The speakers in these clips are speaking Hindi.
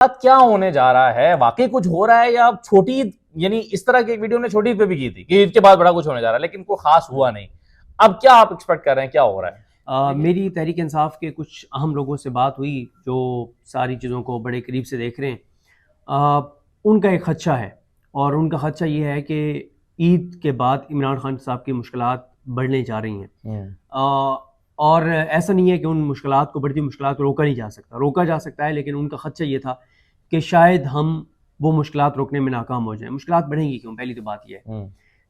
साथ क्या होने जा रहा है, वाकई कुछ हो रहा है या छोटी ईद, यानी इस तरह की एक वीडियो ने छोटी ईद पे भी की थी कि ईद के बाद बड़ा कुछ होने जा रहा है, लेकिन कोई खास हुआ नहीं। अब क्या आप एक्सपेक्ट कर रहे हैं, क्या हो रहा है? मेरी तहरीक इंसाफ के कुछ अहम लोगों से बात हुई जो सारी चीज़ों को बड़े करीब से देख रहे हैं। उनका एक खदशा है, और उनका खदशा ये है कि ईद के बाद इमरान खान साहब की मुश्किलात बढ़ने जा रही हैं। और ऐसा नहीं है कि उन मुश्किलात को, बढ़ती मुश्किलात को रोका नहीं जा सकता, रोका जा सकता है, लेकिन उनका खदशा ये था कि शायद हम वो मुश्किलात रोकने में नाकाम हो जाएं। मुश्किलात बढ़ेंगी क्यों? पहली तो बात यह है,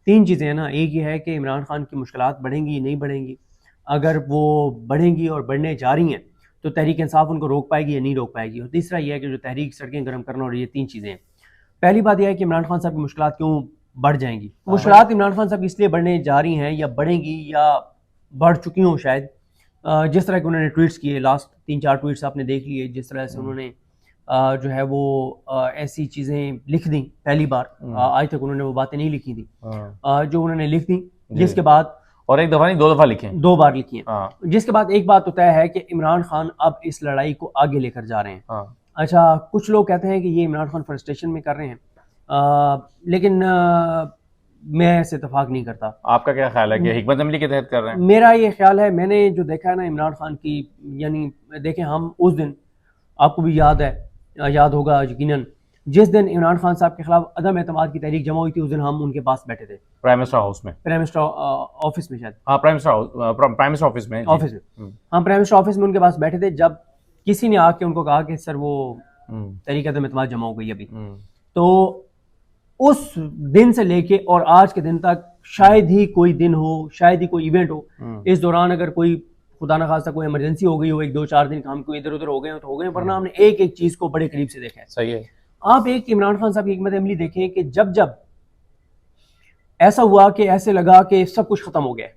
तीन चीज़ें हैं ना। एक ये है कि इमरान खान की मुश्किलात बढ़ेंगी नहीं बढ़ेंगी। अगर वो बढ़ेंगी और बढ़ने जा रही हैं तो तहरीक इंसाफ उनको रोक पाएगी या नहीं रोक पाएगी। और तीसरा यह है कि जो तहरीक सड़कें गर्म करना, और ये तीन चीज़ें हैं। पहली बात यह है कि इमरान खान साहब की मुश्किलात क्यों बढ़ जाएंगी। मुश्किलात इमरान खान साहब इसलिए बढ़ने जा रही हैं या बढ़ेंगी या बढ़ चुकी हों शायद। जिस तरह के उन्होंने ट्वीट्स किए, लास्ट 3-4 ट्वीट्स आपने देख लिए, जिस तरह से उन्होंने जो है वो ऐसी चीज़ें लिख दी। पहली बार आज तक उन्होंने वो बातें नहीं लिखी थी जो उन्होंने लिख दी, जिसके बाद, और एक दफा नहीं, 2 दफा लिखे, 2 बार लिखी है। जिसके बाद एक बात तो तय है कि इमरान खान अब इस लड़ाई को आगे लेकर जा रहे हैं। अच्छा, कुछ लोग कहते हैं कि ये इमरान खान फ्रस्ट्रेशन में कर रहे हैं, लेकिन मैं इससे इत्तेफाक नहीं करता। आपका क्या ख्याल है कि हिकमत अमली के तहत कर रहे हैं? मेरा ये ख्याल है, मैंने जो देखा है ना इमरान खान की, यानी देखें, हम उस दिन, आपको भी याद होगा यकीनन, जिस दिन इमरान खान साहब के खिलाफ अदम एतमाद की तहरीक जमा हुई थी, उस दिन हम उनके पास बैठे थे, प्राइम मिनिस्टर हाउस में, प्राइम मिनिस्टर ऑफिस में, शायद प्राइम मिनिस्टर ऑफिस में, हम प्राइम मिनिस्टर ऑफिस में उनके पास बैठे थे, जब किसी ने आके उनको कहा कि सर वो तहरीक अदम एतमाद जमा हो गई अभी। तो उस दिन से लेके और आज के दिन तक शायद ही कोई दिन हो, शायद ही कोई इवेंट हो, इस दौरान अगर कोई खुदा न खास्ता कोई इमरजेंसी हो गई हो, 1-2-4 दिन काम कोई इधर उधर हो गए हो तो हो गए, वरना हमने एक एक चीज को बड़े करीब से देखा है। सही है। आप एक इमरान खान साहब की हिकमत अमली देखें कि जब जब ऐसा हुआ कि ऐसे लगा कि सब कुछ खत्म हो गया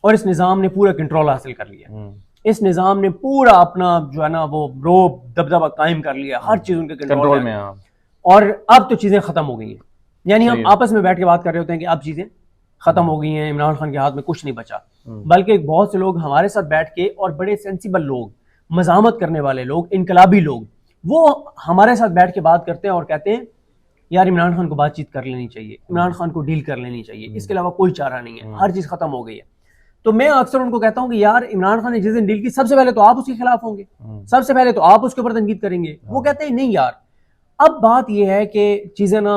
और इस निज़ाम ने पूरा कंट्रोल हासिल कर लिया, इस निज़ाम ने पूरा अपना जो है ना वो रोब दबदबा कायम कर लिया, हर चीज उनके कंट्रोल में, और अब तो चीजें खत्म हो गई हैं। यानी हम आपस में बैठ के बात कर रहे होते हैं कि अब चीजें खत्म हो गई हैं, इमरान खान के हाथ में कुछ नहीं बचा। बल्कि बहुत से लोग हमारे साथ बैठ के, और बड़े सेंसिबल लोग, मजामत करने वाले लोग, इनकलाबी लोग, वो हमारे साथ बैठ के बात करते हैं और कहते हैं यार इमरान खान को बातचीत कर लेनी चाहिए, इमरान खान को डील कर लेनी चाहिए, इसके अलावा कोई चारा नहीं है, हर चीज खत्म हो गई है। तो मैं अक्सर उनको कहता हूं कि यार इमरान खान ने जिस दिन डील की, सबसे पहले तो आप उसके खिलाफ होंगे, सबसे पहले तो आप उसके ऊपर तनकीद करेंगे। वो कहते हैं नहीं यार, अब बात यह है कि चीजें ना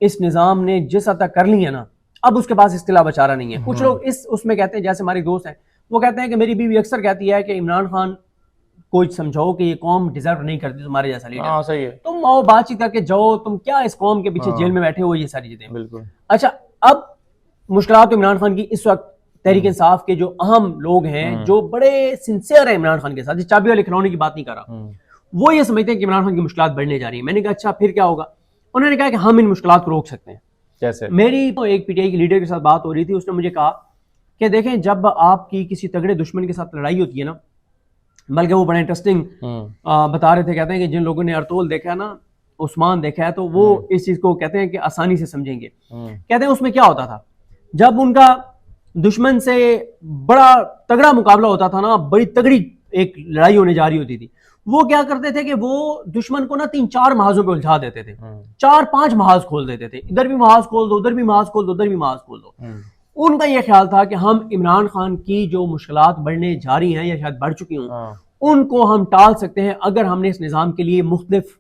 इस निज़ाम ने जिस हद तक कर ली है ना, अब उसके पास इसके अलावा चारा नहीं है। कुछ लोग इस उसमें कहते हैं, जैसे हमारे दोस्त हैं, वो कहते हैं कि मेरी बीवी अक्सर कहती है कि इमरान खान को समझाओ कि ये कौम डिजर्व नहीं करती तुम्हारे जैसा लीडर। सही है, तुम आओ बातचीत करके जाओ, तुम क्या इस कौम के पीछे जेल में बैठे हो, ये सारी चीजें। बिल्कुल। अच्छा, अब मुश्किलात तो इमरान खान की इस वक्त तहरीक इंसाफ के जो अहम लोग हैं, जो बड़े सिंसियर हैं इमरान खान के साथ, चाबी वाले खिलौने की बात नहीं कर रहा, वो ये समझते हैं कि इमरान खान की मुश्किलात बढ़ने जा रही है। मैंने कहा अच्छा फिर क्या होगा? उन्होंने कहा कि हम इन मुश्किलात को रोक सकते हैं। कैसे? मेरी तो एक पीटीआई के लीडर के साथ बात हो रही थी, उसने मुझे कहा कि देखें, जब आपकी किसी तगड़े दुश्मन के साथ लड़ाई होती है ना, बल्कि वो बड़ा इंटरेस्टिंग बता रहे थे, कहते हैं कि जिन लोगों ने अर्तोल देखा है ना, उस्मान देखा है, तो वो इस चीज को कहते हैं कि आसानी से समझेंगे। कहते हैं उसमें क्या होता था, जब उनका दुश्मन से बड़ा तगड़ा मुकाबला होता था ना, बड़ी तगड़ी एक लड़ाई होने जा रही होती थी, वो क्या करते थे कि वो दुश्मन को ना 3-4 महाजों पे उलझा देते थे, 4-5 महाज खोल देते थे, इधर भी महाज खोल दो, उधर भी महाज खोल दो, उधर भी महाज खोल दो। उनका यह ख्याल था कि हम इमरान खान की जो मुश्किलात बढ़ने जा रही हैं या शायद बढ़ चुकी हों, उनको हम टाल सकते हैं अगर हमने इस निज़ाम के लिए मुख्तलिफ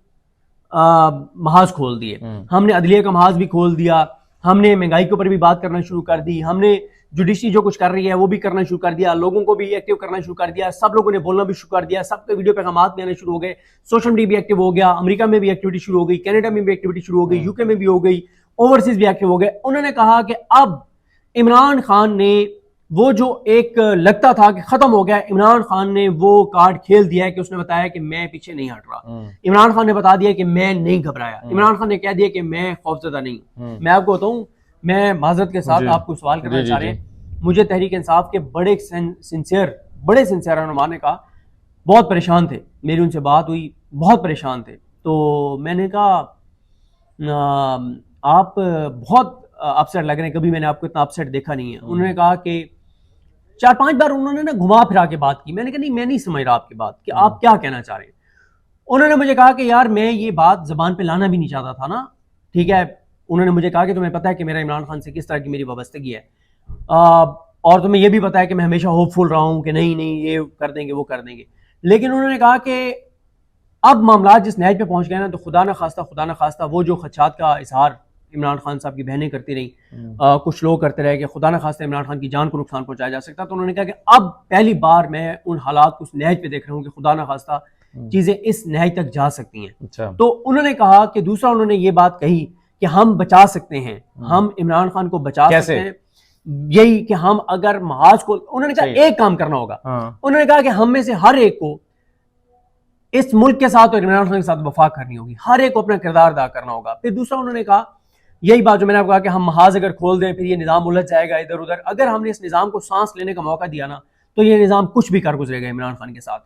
महाज खोल दिए। हमने अदलिया का महाज भी खोल दिया, हमने महंगाई के ऊपर भी बात करना शुरू कर दी, हमने जुडिशरी जो कुछ कर रही है वो भी करना शुरू कर दिया, लोगों को भी एक्टिव करना शुरू कर दिया, सब लोगों ने बोलना भी शुरू कर दिया, सबके वीडियो पैगामात भी आने शुरू हो गए, सोशल मीडिया भी एक्टिव हो गया, अमेरिका में भी एक्टिविटी शुरू हो गई, कनाडा में भी एक्टिविटी शुरू हो गई, यूके में भी हो गई, ओवरसीज भी एक्टिव हो गए। उन्होंने कहा कि अब इमरान खान ने वो जो एक लगता था कि खत्म हो गया, इमरान खान ने वो कार्ड खेल दिया है कि उसने बताया कि मैं पीछे नहीं हट रहा। इमरान खान ने बता दिया कि मैं नहीं घबराया, इमरान खान ने कह दिया कि मैं खौफजदा नहीं हूं। मैं आपको बताऊं, मैं माजरत के साथ आपको सवाल करना चाह रहे हैं, मुझे तहरीक इंसाफ के बड़े सिंसियर रहनुमा ने कहा, बहुत परेशान थे, मेरी उनसे बात हुई, बहुत परेशान थे। तो मैंने कहा आप बहुत अपसेट लग रहे हैं, कभी मैंने आपको इतना अपसेट देखा नहीं है। उन्होंने कहा कि 4-5 बार उन्होंने ना घुमा फिरा के बात की। मैंने कहा नहीं, मैं नहीं समझ रहा आपकी बात कि आप क्या कहना चाह रहे हैं। उन्होंने मुझे कहा कि यार मैं ये बात जबान पे लाना भी नहीं चाहता था ना, ठीक है। उन्होंने मुझे कहा कि तुम्हें पता है कि मेरा इमरान खान से किस तरह की मेरी वाबस्तगी है, और तुम्हें ये भी पता है कि मैं हमेशा होपफुल रहा हूं कि नहीं नहीं ये कर देंगे वो कर देंगे। लेकिन उन्होंने कहा कि अब मामला जिस नहज पे पहुंच गए ना, तो खुदा ना खास्ता वो जो खदशात का इजहार इमरान खान साहब की बहनें करती रही, कुछ लोग करते रहे कि खुदा न खास्ता इमरान खान की जान को नुकसान पहुंचाया जा सकता, तो उन्होंने कहा कि अब पहली बार मैं उन हालात को उस नहज पे देख रहा हूँ कि खुदा न खास्ता चीजें इस नहज तक जा सकती हैं। अच्छा। तो उन्होंने कहा कि दूसरा उन्होंने ये बात कही कि हम बचा सकते हैं, हम इमरान खान को बचा सकते हैं, यही कि हम अगर महाज को, उन्होंने कहा एक काम करना होगा। उन्होंने कहा कि हम में से हर एक को इस मुल्क के साथ और इमरान खान के साथ वफा करनी होगी, हर एक को अपना किरदार अदा करना होगा। फिर दूसरा उन्होंने कहा यही बात जो मैंने आपको कहा कि हम महाज अगर खोल दें फिर ये निज़ाम उलझ जाएगा इधर उधर, अगर हमने इस निज़ाम को सांस लेने का मौका दिया ना तो ये निज़ाम कुछ भी कर गुजरेगा इमरान खान के साथ।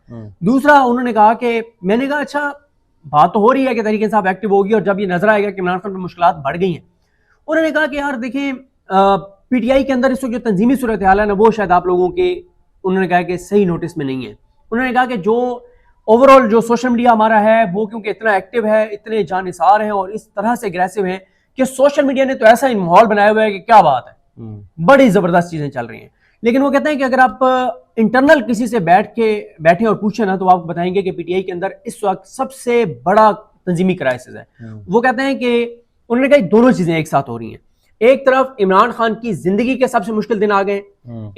दूसरा उन्होंने कहा कि मैंने कहा अच्छा बात तो हो रही है कि तहरीक इंसाफ एक्टिव होगी और जब ये नजर आएगा कि इमरान खान पर मुश्किलात बढ़ गई हैं। उन्होंने कहा कि यार देखें पीटीआई के अंदर इस वक्त जो तंजीमी सूरत हाल है ना वो शायद आप लोगों के, उन्होंने कहा कि सही नोटिस में नहीं है। उन्होंने कहा कि जो ओवरऑल जो सोशल मीडिया हमारा है वो क्योंकि इतना एक्टिव है, इतने जानिसार हैं और इस तरह से एग्रेसिव हैं कि सोशल मीडिया ने तो ऐसा माहौल बनाया हुआ है कि क्या बात है, बड़ी जबरदस्त चीजें चल रही हैं। लेकिन वो कहते हैं कि अगर आप इंटरनल किसी से बैठे और पूछे ना तो आपको बताएंगे कि पीटीआई के अंदर इस वक्त सबसे बड़ा तंजीमी क्राइसिस है। वो कहते हैं कि उन्होंने कहा दोनों चीजें एक साथ हो रही हैं। एक तरफ इमरान खान की जिंदगी के सबसे मुश्किल दिन आ गए,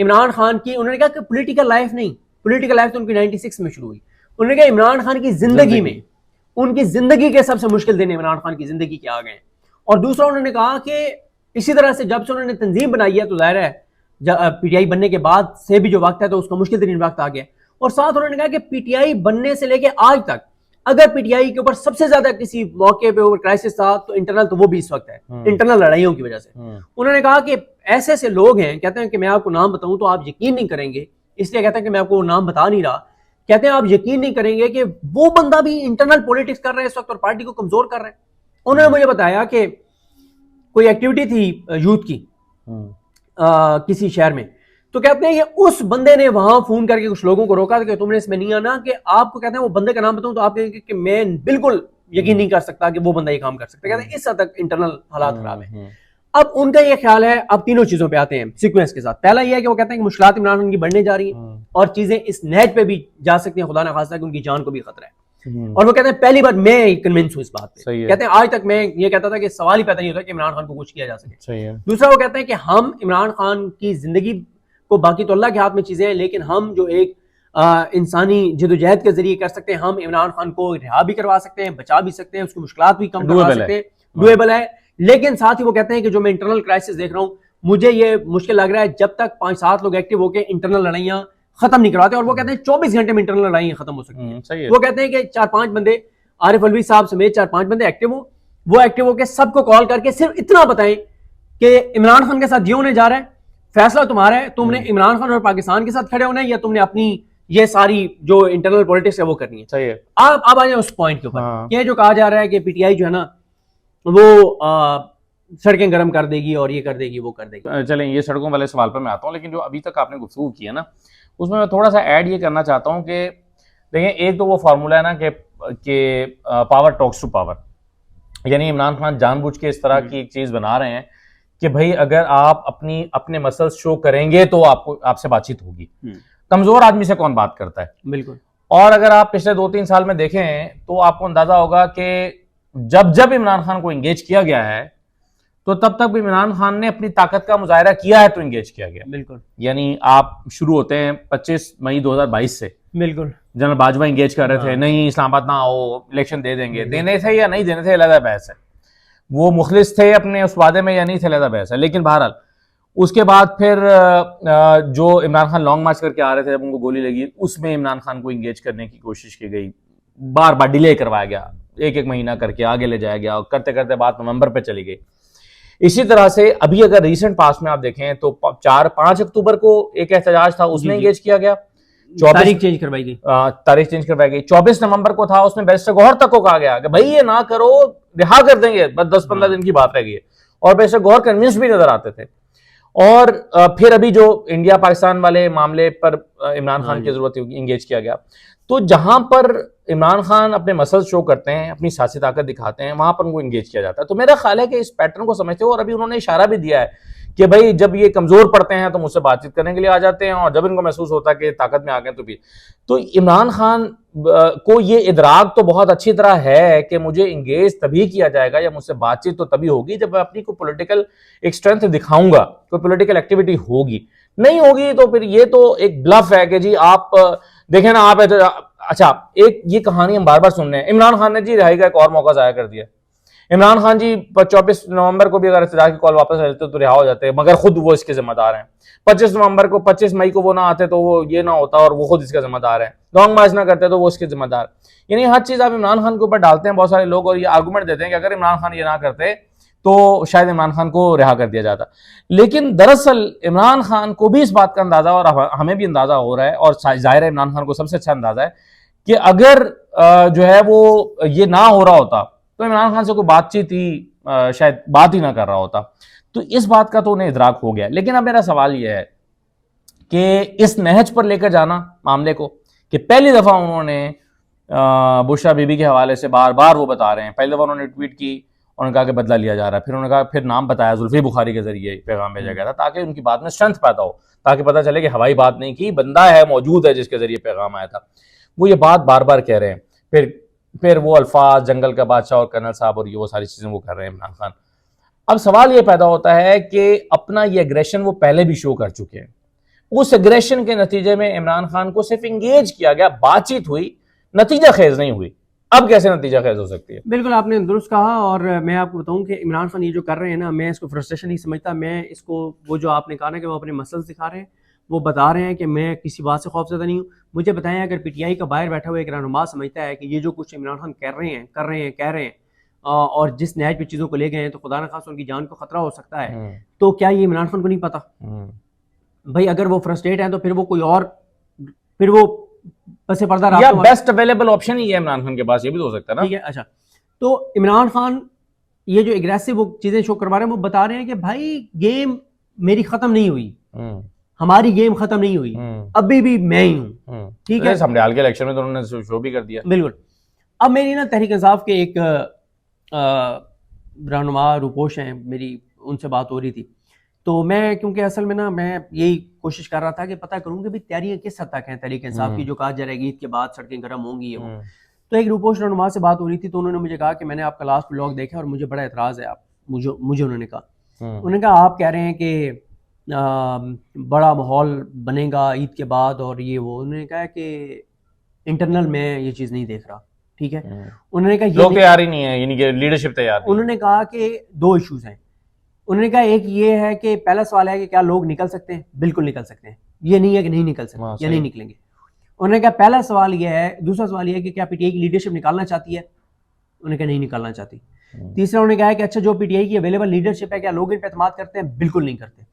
इमरान खान की, उन्होंने कहा कि पॉलिटिकल लाइफ नहीं, पॉलिटिकल लाइफ तो उनकी 96 में शुरू हुई, उन्होंने कहा इमरान खान की जिंदगी में, उनकी जिंदगी के सबसे मुश्किल दिन इमरान खान की जिंदगी के आ गए। और दूसरा उन्होंने कहा कि इसी तरह से जब से उन्होंने तंजीम बनाई है तो जाहिर है पीटीआई बनने के बाद से भी जो वक्त है तो उसका मुश्किल तरीन वक्त आ गया। और साथ उन्होंने कहा कि पीटीआई बनने से लेके आज तक अगर पीटीआई के ऊपर सबसे ज्यादा किसी मौके पे ऊपर क्राइसिस था तो इंटरनल तो वो भी इस वक्त है, इंटरनल लड़ाइयों की वजह से। उन्होंने कहा कि ऐसे ऐसे लोग हैं, कहते हैं कि मैं आपको नाम बताऊं तो आप यकीन नहीं करेंगे, इसलिए कहते हैं कि मैं आपको नाम बता नहीं रहा, कहते हैं आप यकीन नहीं करेंगे कि वो बंदा भी इंटरनल पॉलिटिक्स कर रहे हैं इस वक्त और पार्टी को कमजोर कर रहे हैं। उन्होंने मुझे बताया कि कोई एक्टिविटी थी यूथ की किसी शहर में, तो कहते हैं कि उस बंदे ने वहां फोन करके कुछ लोगों को रोका कि तुमने इसमें नहीं आना, कि आपको कहते हैं वो बंदे का नाम बताऊं तो आप कहेंगे कि मैं बिल्कुल यकीन नहीं कर सकता कि वो बंदा ये काम कर सकता। कहते हैं इस हद तक इंटरनल हालात खराब है। अब उनका ये ख्याल है, अब तीनों चीजों पे आते हैं सीक्वेंस के साथ। पहला ये है कि वो कहते हैं कि मुश्किलात इमरान खान की बढ़ने जा रही हैं और चीजें इस नहज पे भी जा सकती हैं, खुदा ना खास्ता कि उनकी जान को भी खतरा है। और वो कहते हैं पहली बार मैं कन्विंस हूं इस बात पे, कहते हैं आज तक मैं ये कहता था कि सवाल ही पैदा नहीं होता कि इमरान खान को कुछ किया जा सके। दूसरा वो कहते हैं कि हम इमरान खान की जिंदगी को, बाकी तो अल्लाह के हाथ में चीजें हैं, लेकिन हम जो एक इंसानी जदोजहद के जरिए कर सकते हैं, हम इमरान खान को रिहा भी करवा सकते हैं, बचा भी सकते हैं, उसकी मुश्किलात भी कम करवा सकते हैं, डुएबल है। लेकिन साथ ही वो कहते हैं कि जो मैं इंटरनल क्राइसिस देख रहा हूँ मुझे ये मुश्किल लग रहा है जब तक 5-7 लोग एक्टिव होकर इंटरनल लड़ाइयां खत्म नहीं करवाते। और वो कहते हैं 24 घंटे में इंटरनल लड़ाइयां खत्म हो सकती हैं। वो कहते हैं कि 4-5 बंदे, आरिफ अलवी साहब समेत 4-5 बंदे एक्टिव हो, वो एक्टिव होकर सबको कॉल करके सिर्फ इतना बताएं कि इमरान खान के साथ ये होने जा रहा है, फैसला तुम्हारा है, तुमने इमरान खान और पाकिस्तान के साथ खड़े होना है या तुमने अपनी ये सारी जो इंटरनल पॉलिटिक्स है वो करनी है। अब आ जाए उस पॉइंट के ऊपर, ये जो कहा जा रहा है कि पीटीआई जो है ना वो सड़कें गर्म कर देगी और ये कर देगी वो कर देगी। चलें ये सड़कों वाले सवाल पर मैं आता हूँ, लेकिन जो अभी तक आपने गुफ्तगू की है ना उसमें मैं थोड़ा सा ऐड ये करना चाहता हूँ कि देखें, एक तो वो फार्मूला है ना कि पावर टॉक्स टू पावर, यानी इमरान खान जानबूझ के इस तरह की एक चीज बना रहे हैं कि भाई अगर आप अपने मसल्स शो करेंगे तो आपसे बातचीत होगी। कमजोर आदमी से कौन बात करता है? बिल्कुल। और अगर आप पिछले 2-3 साल में देखें तो आपको अंदाजा होगा कि जब इमरान खान को एंगेज किया गया है तो तब तक इमरान खान ने अपनी ताकत का मुजाहिरा किया है तो एंगेज किया गया। बिल्कुल। यानी आप शुरू होते हैं 25 मई 2022 से। बिल्कुल। जनरल बाजवा एंगेज कर रहे थे, नहीं इस्लामाबाद ना आओ, इलेक्शन दे देंगे, देने थे या नहीं देने थे अलग बहस है, वो मुखलिस थे अपने उस वादे में या नहीं थे अलग बहस है। लेकिन बहरहाल उसके बाद फिर जो इमरान खान लॉन्ग मार्च करके आ रहे थे जब उनको गोली लगी, उसमें इमरान खान को एंगेज करने की कोशिश की गई, बार बार डिले करवाया गया, एक महीना करके आगे ले जाया गया और करते करते बात नवंबर पे चली गई। इसी तरह से अभी अगर रीसेंट पास्ट में आप देखें तो 4-5 अक्टूबर को एक एहतजाज था, उसमें एंगेज किया गया, तारीख चेंज करवाई गई, तारीख चेंज करवाई गई। 24 नवंबर को था, उसमें बैरिस्टर गौहर तक को कहा गया कि भाई ये ना करो, रिहा कर देंगे, बस 10-15 दिन की बात रह गई है, और बैरिस्टर गौहर कन्विंस भी नजर आते थे। और फिर अभी जो इंडिया पाकिस्तान वाले मामले पर इमरान खान की जरूरत एंगेज किया गया। तो जहां पर इमरान खान अपने मसल्स शो करते हैं, अपनी सियासी ताकत दिखाते हैं, वहां पर उनको इंगेज किया जाता है। तो मेरा ख्याल है कि इस पैटर्न को समझते हो, और अभी उन्होंने इशारा भी दिया है कि भाई जब ये कमजोर पड़ते हैं तो मुझसे बातचीत करने के लिए आ जाते हैं, और जब इनको महसूस होता है कि ताकत में आ गए तो इमरान खान को ये इदराक तो बहुत अच्छी तरह है कि मुझे इंगेज तभी किया जाएगा या मुझसे बातचीत तो तभी होगी जब मैं अपनी कोई पॉलिटिकल एक स्ट्रेंथ दिखाऊंगा, कोई पॉलिटिकल एक्टिविटी होगी। नहीं होगी तो फिर ये तो एक ब्लफ है कि जी आप देखें ना, आप अच्छा, एक ये कहानी हम बार बार सुन रहे हैं, इमरान खान ने जी रिहाई का एक और मौका जाया कर दिया। इमरान खान जी 24 नवंबर को भी अगर इत्तेजार की कॉल वापस आ जाते तो रिहा हो जाते, मगर खुद वो इसके जिम्मेदार हैं। 25 मई को वो ना आते तो वो ये ना होता, और वो खुद इसका जिम्मेदार है। लॉन्ग मार्च ना करते तो वो इसके जिम्मेदार। यानी हर चीज आप इमरान खान के ऊपर डालते हैं बहुत सारे लोग, और ये आर्गूमेंट देते हैं कि अगर इमरान खान ये ना करते तो शायद इमरान खान को रिहा कर दिया जाता। लेकिन दरअसल इमरान खान को भी इस बात का अंदाजा, और हमें भी अंदाजा हो रहा है, और जाहिर है इमरान खान को सबसे अच्छा अंदाजा है कि अगर जो है वो ये ना हो रहा होता तो इमरान खान से कोई बातचीत ही शायद बात ही ना कर रहा होता। तो इस बात का तो उन्हें इदराक हो गया। लेकिन अब मेरा सवाल यह है कि इस नहज पर लेकर जाना मामले को, कि पहली दफा उन्होंने बुशरा बीबी के हवाले से बार बार वो बता रहे हैं, पहली दफा उन्होंने ट्वीट की, उन्होंने कहा कि बदला लिया जा रहा है, फिर उन्होंने कहा, फिर नाम बताया, जुल्फी बुखारी के जरिए पैगाम भेजा गया था ताकि उनकी बात में स्ट्रेंथ पैदा हो, ताकि पता चले कि हवाई बात नहीं की, बंदा है, मौजूद है जिसके जरिए पैगाम आया था। वो ये बात बार बार कह रहे हैं, फिर वो अल्फाज जंगल का बादशाह और कर्नल साहब और ये वो सारी चीजें वो कर रहे हैं इमरान खान। अब सवाल ये पैदा होता है कि अपना ये एग्रेशन वो पहले भी शो कर चुके हैं, उस एग्रेशन के नतीजे में इमरान खान को सिर्फ इंगेज किया गया, बातचीत हुई, नतीजा खेज नहीं हुई। अब कैसे नतीजा खेज हो सकती है? बिल्कुल आपने दुरुस्त कहा, और मैं आपको बताऊं कि इमरान खान ये जो कर रहे हैं ना, मैं इसको फ्रस्ट्रेशन नहीं समझता, मैं इसको वो जो आपने कहा ना कि वो अपने मसल्स दिखा रहे हैं, वो बता रहे हैं कि मैं किसी बात से खौफज़दा नहीं हूँ। मुझे बताएं, अगर पीटीआई का बाहर बैठा हुआ एक रहनुमा समझता है कि ये जो कुछ इमरान खान कह रहे हैं कह रहे हैं और जिस नहज पे चीज़ों को ले गए हैं तो खुदा न खास उनकी जान को खतरा हो सकता है, तो क्या ये इमरान खान को नहीं पता? भाई अगर वो फ्रस्ट्रेट हैं तो फिर वो कोई और, फिर वो पसे पर्दा या बेस्ट अवेलेबल ऑप्शन ही है इमरान खान के पास, ये भी तो हो सकता है ना। ठीक है, अच्छा, तो इमरान खान ये जो एग्रेसिव वो चीजें शो करवा रहे हैं, वो बता रहे हैं कि भाई गेम मेरी खत्म नहीं हुई, हमारी गेम खत्म नहीं हुई, अभी भी मैं ही हूं। ठीक है, समरियाल के इलेक्शन में तो उन्होंने शो भी कर दिया। बिल्कुल। अब मेरी ना तहरीक इंसाफ के एक रहनुमा रूपोश हैं, मेरी उनसे बात हो रही थी, तो मैं क्योंकि असल में ना मैं यही कोशिश कर रहा था कि पता करूं कि भाई तैयारियां किस हद तक हैं तहरीक इंसाफ की, जो कहा जा रहा है ईद के बाद सड़कें गर्म होंगी ये वो। तो एक रूपोश रहनुमा से बात हो रही थी, तो उन्होंने मुझे कहा कि मैंने आपका लास्ट व्लॉग देखा और मुझे बड़ा एतराज़ है आप मुझे उन्होंने कहा आप कह रहे हैं कि बड़ा माहौल बनेगा ईद के बाद और ये वो। उन्होंने कहा कि इंटरनल में ये चीज़ नहीं देख रहा। ठीक है, उन्होंने कहा लोग तैयार ही नहीं है, यानी कि लीडरशिप तैयार। उन्होंने कहा कि दो इश्यूज हैं। उन्होंने कहा एक ये है कि पहला सवाल है कि क्या लोग निकल सकते हैं? बिल्कुल निकल सकते हैं, ये नहीं है कि नहीं निकल सकते या नहीं निकलेंगे। उन्होंने कहा पहला सवाल ये है। दूसरा सवाल ये है कि क्या पीटीआई की लीडरशिप निकालना चाहती है? उन्होंने कहा नहीं निकालना चाहती। तीसरा उन्होंने कहा कि अच्छा जो पीटीआई की अवेलेबल लीडरशिप है क्या लोग इन पर एतमाद करते हैं? बिल्कुल नहीं करते।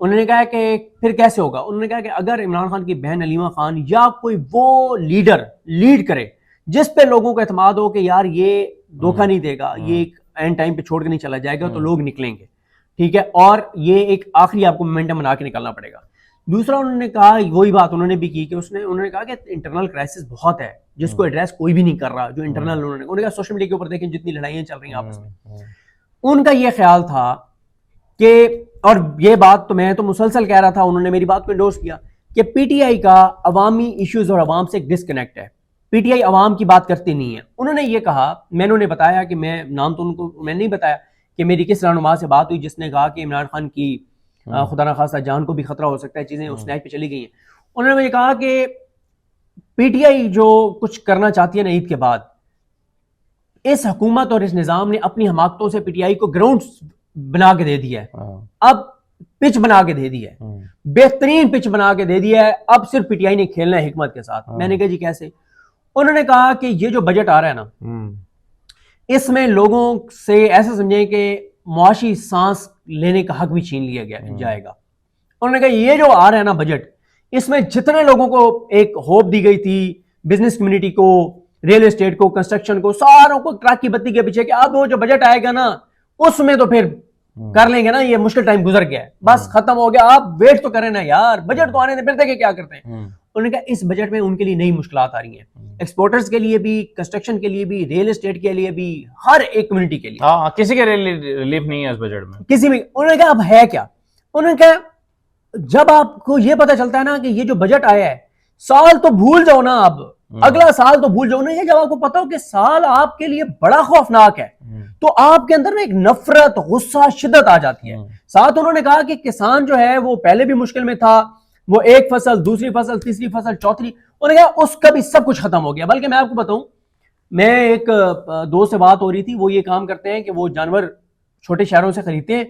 उन्होंने कहा कि फिर कैसे होगा? उन्होंने कहा कि अगर इमरान खान की बहन अलीमा खान या कोई वो लीडर लीड करे जिस पे लोगों को एतमाद हो कि यार ये धोखा नहीं देगा, ये एक एंड टाइम पे छोड़ के नहीं चला जाएगा, तो लोग निकलेंगे। ठीक है, और ये एक आखिरी आपको मोमेंटम बना के निकलना पड़ेगा। दूसरा उन्होंने कहा, वही बात उन्होंने भी की कि उन्होंने कहा कि इंटरनल क्राइसिस बहुत है जिसको एड्रेस कोई भी नहीं कर रहा, जो इंटरनल उन्होंने कहा सोशल मीडिया के ऊपर देखें जितनी लड़ाइयां चल रही हैं आपस में। उनका ये ख्याल था कि, और ये बात तो मैं तो मुसलसल कह रहा था, उन्होंने मेरी बात को एंडोर्स किया कि पीटीआई का अवामी इश्यूज और अवाम से एक डिस्कनेक्ट है, पीटीआई अवाम की बात करती नहीं है। उन्होंने ये कहा, मैंने उन्हें बताया कि मैं नाम तो उनको मैंने नहीं बताया कि मेरी किस रहनुमा से बात हुई जिसने कहा कि इमरान खान की खुदा ना खासा जान को भी खतरा हो सकता है, चीजें उस नहज पे चली गई हैं। उन्होंने मुझे कहा कि पीटीआई जो कुछ करना चाहती है ना ईद के बाद, इस हुकूमत और इस निजाम ने अपनी हमाकतों से पीटीआई को ग्राउंड बना के दे दिया है, अब पिच बना के दे दी है, बेहतरीन पिच बना के दे दिया है, अब सिर्फ पीटीआई ने खेलना है हिकमत के साथ। मैंने कहा जी कैसे? उन्होंने कहा कि ये जो बजट आ रहा है ना, इसमें लोगों से ऐसा समझें कि मुआशी सांस लेने का हक भी छीन लिया गया जाएगा। उन्होंने कहा ये जो आ रहा है ना बजट, इसमें जितने लोगों को एक होप दी गई थी, बिजनेस कम्युनिटी को, रियल एस्टेट को, कंस्ट्रक्शन को, सारों को ट्रक की बत्ती के पीछे कि अब वो जो बजट आएगा ना उसमें तो फिर कर लेंगे ना, ये मुश्किल टाइम गुजर गया है, बस खत्म हो गया, आप वेट तो करें ना यार, बजट तो आने दे, फिर देखें क्या करते हैं। उन्होंने कहा इस बजट में उनके लिए नई मुश्किलात आ रही हैं, एक्सपोर्टर्स के लिए भी, कंस्ट्रक्शन के लिए भी, रियल एस्टेट के लिए भी, हर एक कम्युनिटी के लिए। हाँ, किसी के रिलीफ नहीं है इस बजट में, किसी भी। उन्होंने कहा अब है क्या? उन्होंने कहा जब आपको ये पता चलता है ना कि ये जो बजट आया है, साल तो भूल जाओ ना, अब अगला साल तो भूल जाओ ना, ये जब आपको पता हो कि साल आपके लिए बड़ा खौफनाक है, तो आपके अंदर ना एक नफरत, गुस्सा, शिद्दत आ जाती है। साथ उन्होंने कहा कि किसान जो है वो पहले भी मुश्किल में था, वो एक फसल, दूसरी फसल, तीसरी फसल, चौथी, उन्होंने कहा उसका भी सब कुछ खत्म हो गया। बल्कि मैं आपको बताऊं, मैं एक दोस्त से बात हो रही थी, वो ये काम करते हैं कि वो जानवर छोटे शहरों से खरीदते हैं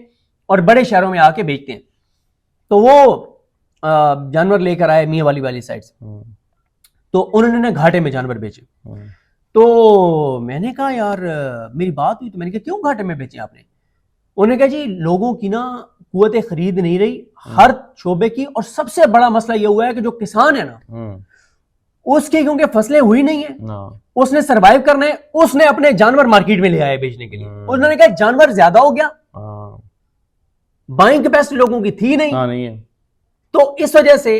और बड़े शहरों में आके बेचते हैं। तो वो जानवर लेकर आए मियाँ वाली साइड से, तो उन्होंने ना घाटे में जानवर बेचे। तो मैंने कहा यार, मेरी बात हुई तो मैंने कहा क्यों घाटे में बेचे आपने? उन्होंने कहा जी लोगों की ना कुव्वत खरीद नहीं रही हर शोबे की, और सबसे बड़ा मसला यह हुआ है कि जो किसान है ना, उसकी क्योंकि फसलें हुई नहीं है, उसने सरवाइव करना है, उसने अपने जानवर मार्केट में ले आए बेचने के लिए। उन्होंने कहा जानवर ज्यादा हो गया, बाइंग कैपेसिटी लोगों की थी नहीं है, तो इस वजह से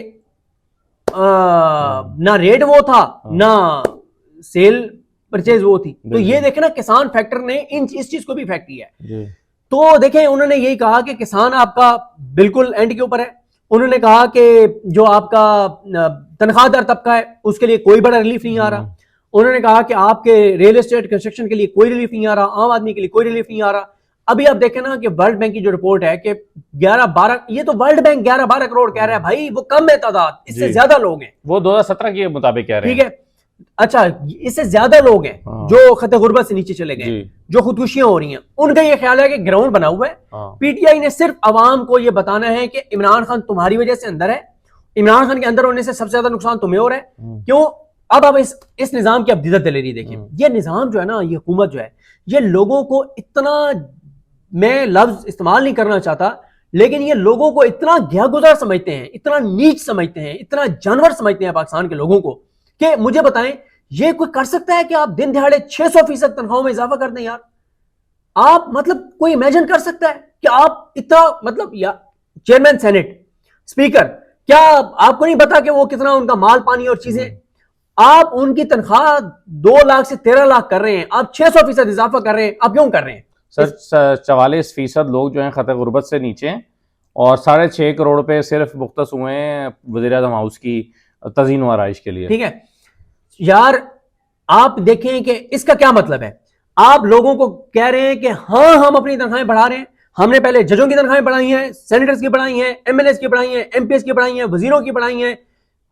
ना रेट वो था, ना सेल परचेज वो थी। तो ये देखे ना, किसान फैक्टर ने इस चीज को भी इफेक्ट किया है। तो देखें, उन्होंने यही कहा कि किसान आपका बिल्कुल एंड के ऊपर है। उन्होंने कहा कि जो आपका तनख्वाहदार तबका है उसके लिए कोई बड़ा रिलीफ नहीं आ रहा। उन्होंने कहा कि आपके रियल एस्टेट कंस्ट्रक्शन के लिए कोई रिलीफ नहीं आ रहा, आम आदमी के लिए कोई रिलीफ नहीं आ रहा। अभी आप देखें ना कि वर्ल्ड बैंक की जो रिपोर्ट है कि 11-12, ये तो वर्ल्ड बैंक 11-12 करोड़ कह रहा है, भाई वो कम है तादाद, इससे ज्यादा लोग हैं। वो 2017 के मुताबिक कह रहे हैं, ठीक है। अच्छा, इससे ज्यादा लोग हैं जो खतरे गुर्बत से नीचे चले गए, जो खुदकुशियां हो रही हैं। उनका ये ख्याल है कि ग्राउंड बना हुआ है। पीटीआई ने सिर्फ अवाम को यह बताना है कि इमरान खान तुम्हारी वजह से अंदर है, इमरान खान के अंदर होने से सबसे ज्यादा नुकसान तुम्हें हो रहा है। क्यों? अब आप इस निजाम की अब दिद्दत दलेरी देखिए। ये निजाम जो है ना, ये हुकूमत जो है, ये लोगों को इतना, मैं लफ्ज इस्तेमाल नहीं करना चाहता, लेकिन ये लोगों को इतना गहगुजार समझते हैं, इतना नीच समझते हैं, इतना जानवर समझते हैं पाकिस्तान के लोगों को, कि मुझे बताएं ये कोई कर सकता है कि आप दिन दिहाड़े 600% तनख्वाहों में इजाफा कर दें? यार आप मतलब कोई इमेजिन कर सकता है कि आप इतना, मतलब या चेयरमैन सेनेट, स्पीकर, क्या आपको नहीं पता कि वो कितना उनका माल पानी और चीजें, आप उनकी तनख्वाह 2 लाख से 13 लाख कर रहे हैं, आप 600% इजाफा कर रहे हैं। आप क्यों कर रहे हैं? सर 44% लोग जो हैं खतरे गुर्बत से नीचे हैं, और 6.5 करोड़ पे सिर्फ मुख्तस हुए हैं वज़ीर-ए-आज़म हाउस की तज़ीन व आराइश के लिए। ठीक है यार, आप देखें कि इसका क्या मतलब है। आप लोगों को कह रहे हैं कि हाँ हम अपनी तनख्वाहें बढ़ा रहे हैं, हमने पहले जजों की तनख्वाहें बढ़ाई हैं, सेनेटर्स की बढ़ाई हैं, एमएलएस की बढ़ाई हैं, एमपीएस की बढ़ाई हैं, वजीरों की बढ़ाई हैं,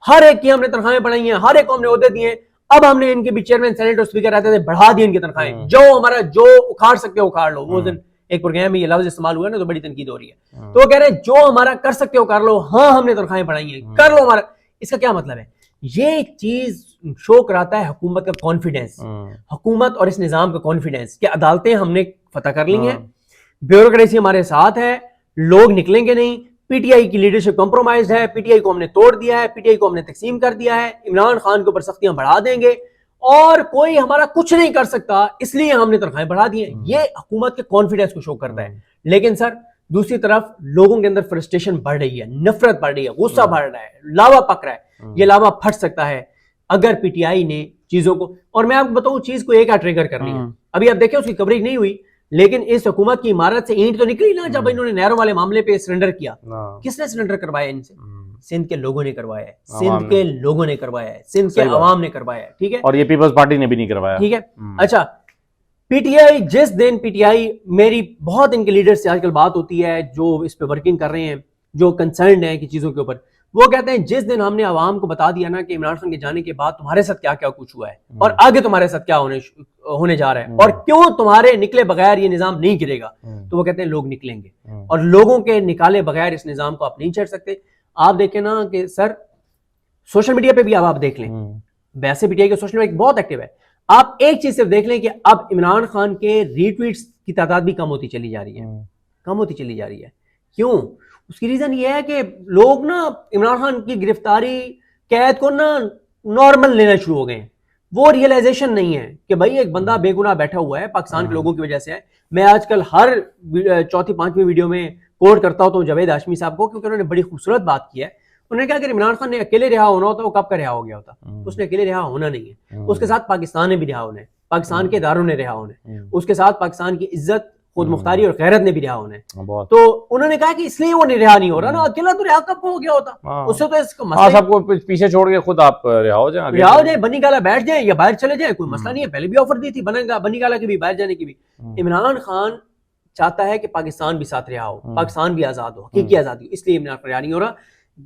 हर एक की हमने तनख्वाहें बढ़ाई हैं, हर एक को हमने ओहदे दिए। अब हमने इनके भी चेयरमैन सेनेट और स्पीकर रहते थे, बढ़ा दिए इनकी तनख्वाहें। जो हमारा जो उखाड़ सकते हो उखाड़ लो। वो दिन एक प्रोग्राम में ये लफ्ज इस्तेमाल हुआ ना, तो बड़ी तनकीद हो रही है। तो वो कह रहे हैं जो हमारा कर सकते हो कर लो, हाँ हमने तनख्वाहें बढ़ाई हैं, कर लो हमारा। इसका क्या मतलब है? ये एक चीज शो कराता है हुकूमत का कॉन्फिडेंस, हुकूमत और इस निजाम का कॉन्फिडेंस कि अदालतें हमने फतह कर ली हैं, ब्यूरोक्रेसी हमारे साथ है, लोग निकलेंगे नहीं, पीटीआई की लीडरशिप कॉम्प्रोमाइज है, पीटीआई को हमने तोड़ दिया है, पीटीआई को हमने तकसीम कर दिया है, इमरान खान के ऊपर सख्तियां बढ़ा देंगे और कोई हमारा कुछ नहीं कर सकता, इसलिए हमने तनख्वाहें बढ़ा दी हैं। ये हुकूमत के कॉन्फिडेंस को शो करता है। लेकिन सर दूसरी तरफ लोगों के अंदर फ्रस्ट्रेशन बढ़ रही है, नफरत बढ़ रही है, गुस्सा बढ़ रहा है, लावा पक रहा है। ये लावा फट सकता है अगर पीटीआई ने चीजों को, और मैं आपको बताऊं चीज को एक ट्रिगर करनी है। अभी आप देखें उसकी कवरेज नहीं हुई, लेकिन इस हुकूमत की इमारत से ईंट तो निकली ना जब इन्होंने नहरों वाले मामले पे सरेंडर किया। किसने सरेंडर करवाया इनसे? सिंध के लोगों ने करवाया है, सिंध के लोगों ने करवाया है, सिंध के अवाम ने करवाया है। ठीक है, और ये पीपल्स पार्टी ने भी नहीं करवाया। ठीक है। अच्छा, पीटीआई जिस दिन पीटीआई, मेरी बहुत इनके लीडर से आजकल बात होती है जो इस पे वर्किंग कर रहे हैं, जो कंसर्न है कि चीजों के ऊपर, वो कहते हैं जिस दिन हमने आवाम को बता दिया ना कि इमरान खान के जाने के बाद तुम्हारे साथ क्या क्या कुछ हुआ है और आगे तुम्हारे साथ क्या होने जा रहा है और क्यों तुम्हारे निकले बगैर ये निजाम नहीं गिरेगा, तो वो कहते हैं लोग निकलेंगे और लोगों के निकाले बगैर इस निजाम को आप नहीं छेड़ सकते। आप देखें ना कि सर सोशल मीडिया पे भी आप देख लें, वैसे पीटीआई के सोशल मीडिया बहुत एक्टिव है। आप एक चीज सिर्फ देख लें कि अब इमरान खान के रीट्वीट्स की तादाद भी कम होती चली जा रही है, कम होती चली जा रही है। क्यों? उसकी रीजन ये है कि लोग ना इमरान खान की गिरफ्तारी, कैद को ना नॉर्मल लेना शुरू हो गए हैं। वो रियलाइजेशन नहीं है कि भाई एक बंदा बेगुनाह बैठा हुआ है, पाकिस्तान के लोगों की वजह से है। मैं आजकल हर 4-5वीं वीडियो में कोट करता हूं तो जावेद हाशमी साहब को, क्योंकि उन्होंने बड़ी खूबसूरत बात की है। उन्होंने कहा कि इमरान खान ने अकेले रिहा होना होता वो कब का रिहा हो गया होता। उसने अकेले रिहा होना नहीं है, उसके साथ पाकिस्तान ने भी रिहा होना है, पाकिस्तान के इदारों ने रिहा होना है, उसके साथ पाकिस्तान की इज्जत, खुद मुख्तारी और गैरत ने भी रिहा होना है। तो उन्होंने कहा कि इसलिए वो रिहा नहीं हो रहा ना, अकेला तो रिहा कब हो गया होता, उससे तो इसका मसला सबको पीछे छोड़ के खुद आप रिहा हो जाए, रिहा हो जाए, बनी गाला बैठ जाए या बाहर चले जाए, कोई मसला नहीं है। पहले भी ऑफर दी थी बनी गाला की भी, बाहर जाने की भी। इमरान खान चाहता है कि पाकिस्तान भी साथ रिहा हो, पाकिस्तान भी आजाद हो, हकीकी आजादी हो, इसलिए इमरान खान रिहा नहीं हो रहा।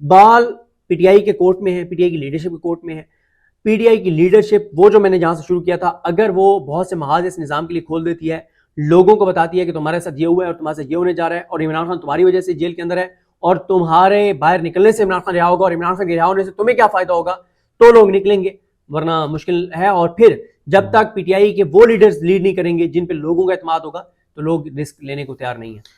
बाल पीटीआई के कोर्ट में है, पीटीआई की लीडरशिप के कोर्ट में है। पीटीआई की लीडरशिप वो जो मैंने जहां से शुरू किया था, अगर वो बहुत से महाज इस निजाम के लिए खोल देती है, लोगों को बताती है कि तुम्हारे साथ ये हुआ है और तुम्हारे साथ ये होने जा रहा है और इमरान खान तुम्हारी वजह से जेल के अंदर है और तुम्हारे बाहर निकलने से इमरान खान रिहा होगा और इमरान खान के रिहा होने से तुम्हें क्या फायदा होगा, तो लोग निकलेंगे, वरना मुश्किल है। और फिर जब तक पीटीआई के वो लीडर्स लीड नहीं करेंगे जिन पे लोगों का एतमाद होगा, तो लोग रिस्क लेने को तैयार नहीं है।